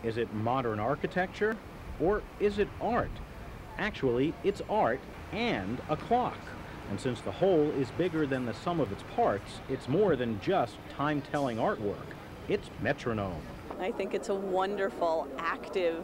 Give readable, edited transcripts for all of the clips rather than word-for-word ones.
Is it modern architecture, or is it art? Actually, it's art and a clock. And since the whole is bigger than the sum of its parts, it's more than just time-telling artwork. It's Metronome. I think it's a wonderful, active,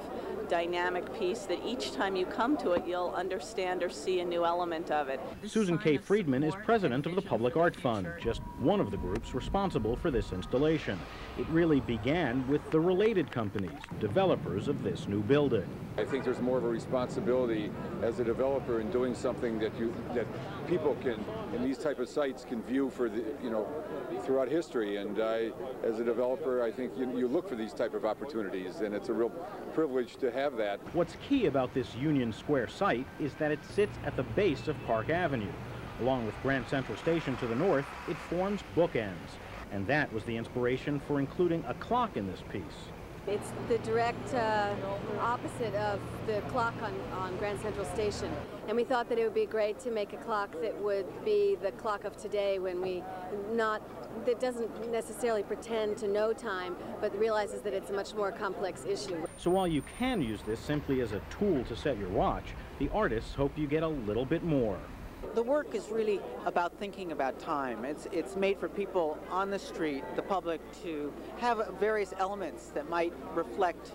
dynamic piece that each time you come to it, you'll understand or see a new element of it. Susan K. Friedman is president of the Public Art Fund, just one of the groups responsible for this installation. It really began with the related companies, developers of this new building. I think there's more of a responsibility as a developer in doing something that people can, in these type of sites, can view for throughout history. And as a developer, I think you look for these type of opportunities, and it's a real privilege to have that. What's key about this Union Square site is that it sits at the base of Park Avenue. Along with Grand Central Station to the north, it forms bookends. And that was the inspiration for including a clock in this piece. It's the direct opposite of the clock on Grand Central Station. And we thought that it would be great to make a clock that would be the clock of today, that doesn't necessarily pretend to know time, but realizes that it's a much more complex issue. So while you can use this simply as a tool to set your watch, the artists hope you get a little bit more. The work is really about thinking about time. It's made for people on the street, the public, to have various elements that might reflect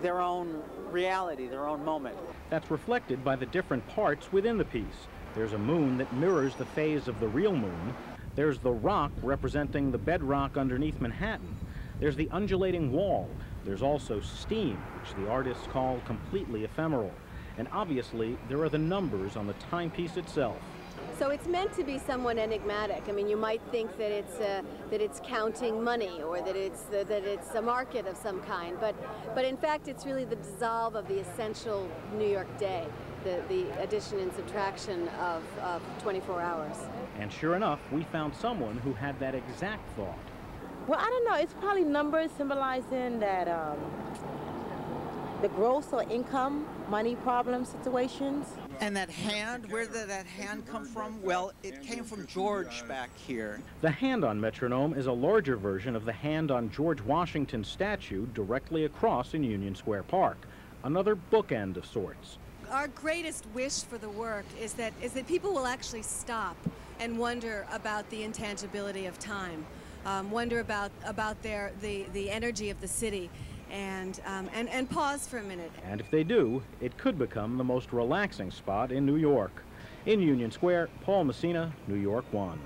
their own reality, their own moment. That's reflected by the different parts within the piece. There's a moon that mirrors the phase of the real moon. There's the rock representing the bedrock underneath Manhattan. There's the undulating wall. There's also steam, which the artists call completely ephemeral. And obviously, there are the numbers on the timepiece itself. So it's meant to be somewhat enigmatic. I mean, you might think that it's counting money, or that it's a market of some kind, but in fact, it's really the dissolve of the essential New York day, the addition and subtraction of 24 hours. And sure enough, we found someone who had that exact thought. Well, I don't know. It's probably numbers symbolizing that the gross or income, money problem situations. And that hand, where did that hand come from? Well, it came from George back here. The hand on Metronome is a larger version of the hand on George Washington's statue directly across in Union Square Park, another bookend of sorts. Our greatest wish for the work is that people will actually stop and wonder about the intangibility of time, wonder about the energy of the city, and pause for a minute. And if they do, it could become the most relaxing spot in New York. In Union Square, Paul Messina, New York 1.